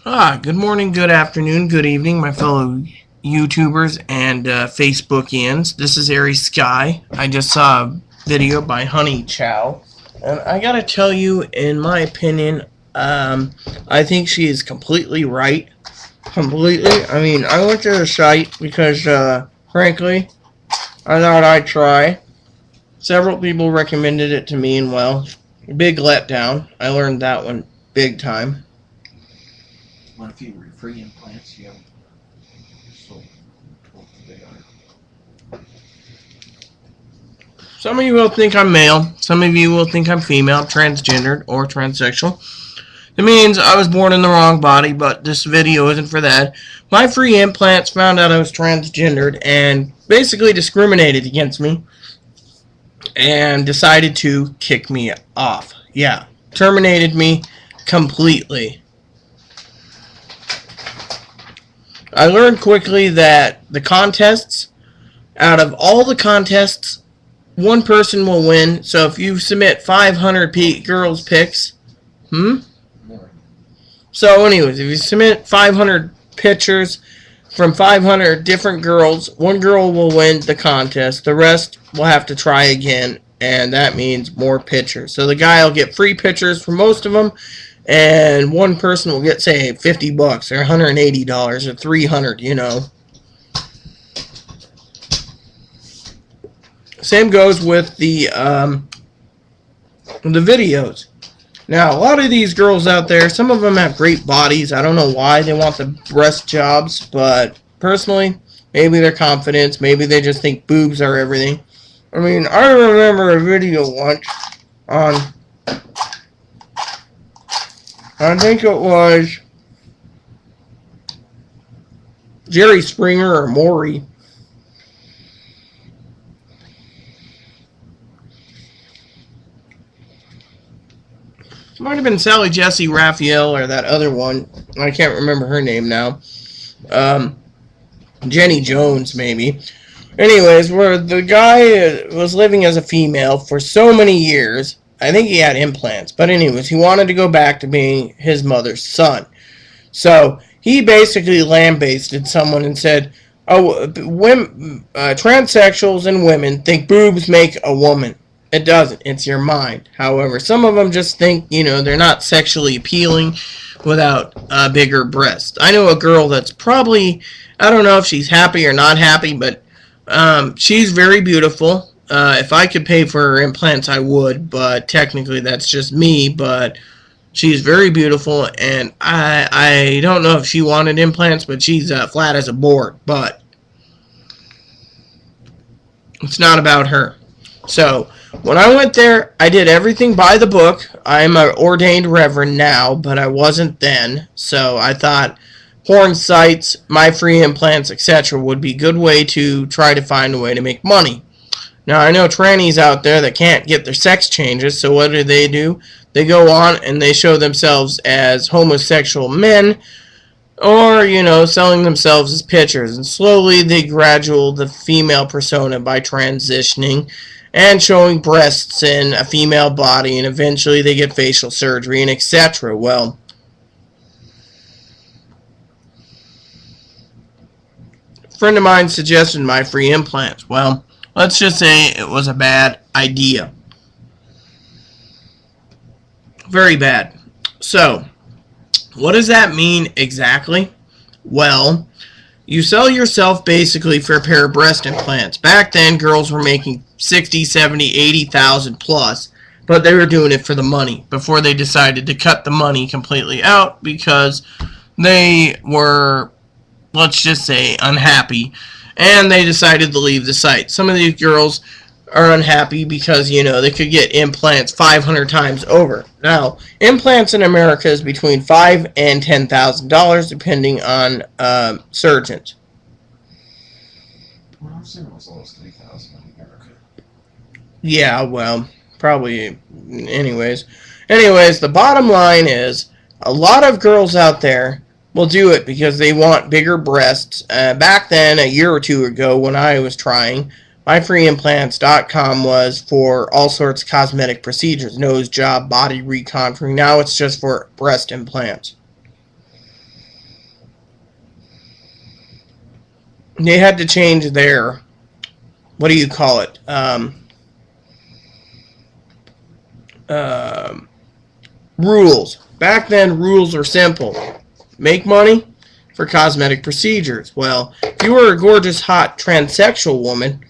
Good morning, good afternoon, good evening, my fellow YouTubers and Facebookians. This is Aries Sky. I just saw a video by Honey Chow, and I gotta tell you, in my opinion, I think she is completely right. Completely. I mean, I went to the site because, frankly, I thought I'd try. Several people recommended it to me, and well, big letdown. I learned that one big time. Want a few free implants? You have so they are. Some of you will think I'm male. Some of you will think I'm female, transgendered, or transsexual. It means I was born in the wrong body, but this video isn't for that. My free implants found out I was transgendered and basically discriminated against me and decided to kick me off. Yeah, terminated me completely. I learned quickly that the contests, out of all the contests, one person will win. So if you submit 500 girls' pics, So anyways, if you submit 500 pictures from 500 different girls, one girl will win the contest. The rest will have to try again, and that means more pictures. So the guy will get free pictures for most of them, and one person will get, say, $50 or $180 or $300, you know. Same goes with the videos. Now, a lot of these girls out there, some of them have great bodies. I don't know why they want the breast jobs, but personally, maybe their confidence, maybe they just think boobs are everything. I mean, I remember a video once on, I think it was Jerry Springer or Maury. Might have been Sally Jessy Raphael or that other one. I can't remember her name now. Jenny Jones, maybe. Anyways, where the guy was living as a female for so many years. I think he had implants. But anyways, he wanted to go back to being his mother's son. So he basically lambasted someone and said, oh, transsexuals and women think boobs make a woman. It doesn't. It's your mind. However, some of them just think, they're not sexually appealing without bigger breasts. I know a girl that's probably, I don't know if she's happy or not happy, but she's very beautiful. If I could pay for her implants, I would, but technically that's just me, but she's very beautiful, and I don't know if she wanted implants, but she's flat as a board, but it's not about her. So, when I went there, I did everything by the book. I'm an ordained reverend now, but I wasn't then. So I thought porn sites, my free implants, etc. would be a good way to try to find a way to make money. Now, I know trannies out there that can't get their sex changes, so what do? They go on and they show themselves as homosexual men, or, selling themselves as pictures. And slowly they graduate the female persona by transitioning and showing breasts in a female body, and eventually they get facial surgery and etc. Well, a friend of mine suggested my free implants. Well, let's just say it was a bad idea. Very bad. So, what does that mean exactly? Well, you sell yourself basically for a pair of breast implants. Back then, girls were making 60, 70, 80,000 plus, but they were doing it for the money before they decided to cut the money completely out because they were, let's just say, unhappy, and they decided to leave the site. Some of these girls are unhappy because, they could get implants 500 times over. Now, implants in America is between $5,000 and $10,000 depending on surgeons. Well, I've seen as low as 3,000 in America. Yeah, well, probably. Anyways, the bottom line is a lot of girls out there will do it because they want bigger breasts. Back then, a year or two ago, when I was trying, MyFreeImplants.com was for all sorts of cosmetic procedures, nose job, body recontouring. Now it's just for breast implants. they had to change their, what do you call it? Rules. Back then, rules were simple. Make money for cosmetic procedures. Well, if you were a gorgeous, hot, transsexual woman,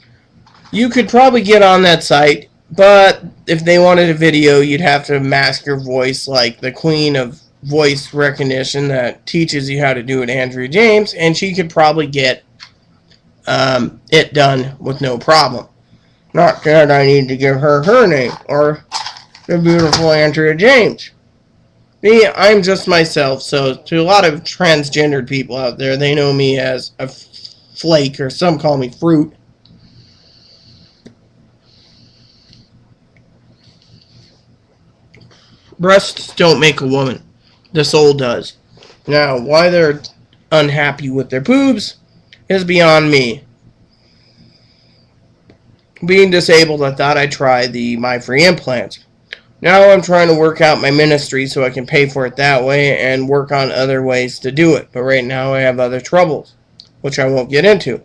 you could probably get on that site, but if they wanted a video, you'd have to mask your voice like the queen of voice recognition that teaches you how to do it, Andrea James, and she could probably get it done with no problem. Not that I need to give her her name, or the beautiful Andrea James. Me, I'm just myself, so to a lot of transgendered people out there, they know me as a flake, or some call me fruit. Breasts don't make a woman. The soul does. Now, why they're unhappy with their boobs is beyond me. Being disabled, I thought I'd try the My Free Implants. Now I'm trying to work out my ministry so I can pay for it that way and work on other ways to do it. But right now I have other troubles, which I won't get into.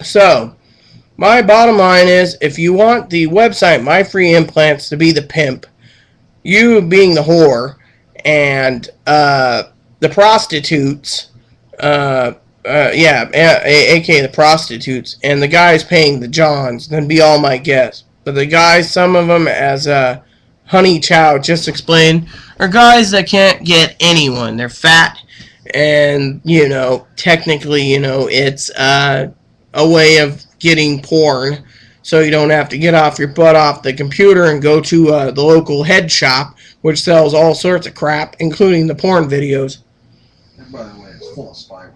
So, my bottom line is, if you want the website My Free Implants to be the pimp, you being the whore, and the prostitutes, aka the prostitutes, and the guys paying the Johns, then be all my guests. But the guys, some of them, as Honey Chow just explained, are guys that can't get anyone. They're fat, and, technically, it's a way of getting porn, so you don't have to get off your butt off the computer and go to the local head shop, which sells all sorts of crap, including the porn videos. And by the way, it's full of spyware.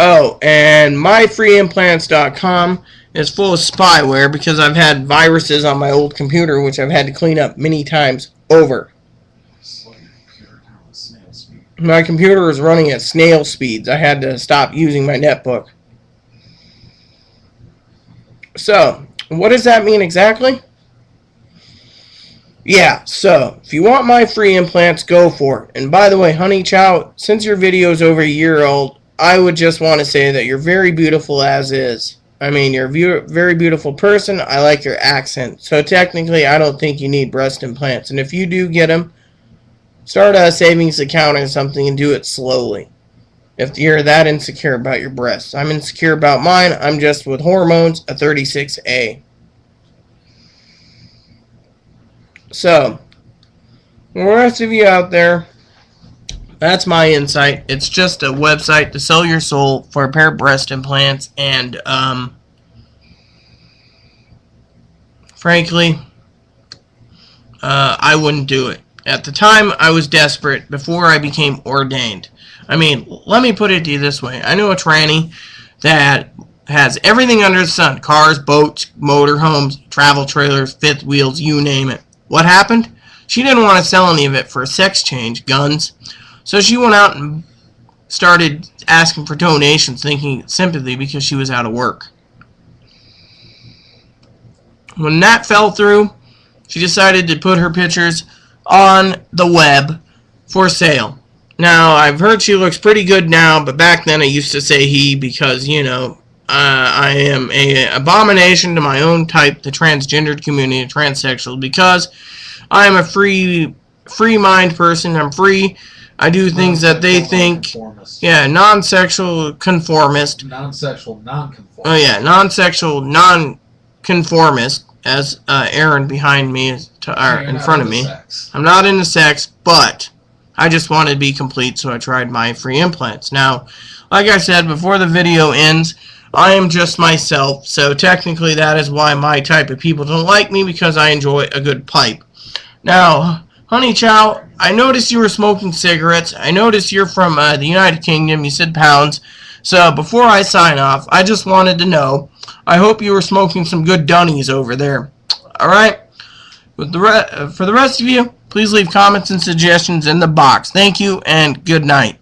Oh, and myfreeimplants.com is full of spyware because I've had viruses on my old computer, which I've had to clean up many times over. My computer is running at snail speeds. I had to stop using my netbook. So, what does that mean exactly? Yeah, so, if you want My Free Implants, go for it. And by the way, Honey Chow, since your video is over a year old, I would just want to say that you're very beautiful as is. I mean, you're a very beautiful person. I like your accent. So technically, I don't think you need breast implants. And if you do get them, start a savings account or something and do it slowly. If you're that insecure about your breasts. I'm insecure about mine. I'm just with hormones, a 36A. So, the rest of you out there, that's my insight. It's just a website to sell your soul for a pair of breast implants, and frankly, I wouldn't do it. At the time, I was desperate before I became ordained. I mean, let me put it to you this way. I know a tranny that has everything under the sun. Cars, boats, motorhomes, travel trailers, fifth wheels, you name it. What happened? She didn't want to sell any of it for a sex change, guns. So she went out and started asking for donations, thinking sympathy because she was out of work. When that fell through, she decided to put her pictures on the web for sale. Now, I've heard she looks pretty good now, but back then I used to say he because, I am an abomination to my own type, the transgendered community, transsexual, because I am a free mind person. I'm free. I do things that they think. Yeah, non-sexual conformist. Non-sexual non-conformist. Oh yeah, non-sexual non-conformist, as Aaron behind me is in front of me. I'm not into sex, but I just wanted to be complete, so I tried My Free Implants. Now, like I said, before the video ends, I am just myself, so technically that is why my type of people don't like me, because I enjoy a good pipe. Now, Honey Chow, I noticed you were smoking cigarettes. I noticed you're from the United Kingdom. You said pounds. So before I sign off, I just wanted to know, I hope you were smoking some good Dunnies over there. Alright? For the rest of you, please leave comments and suggestions in the box. Thank you, and good night.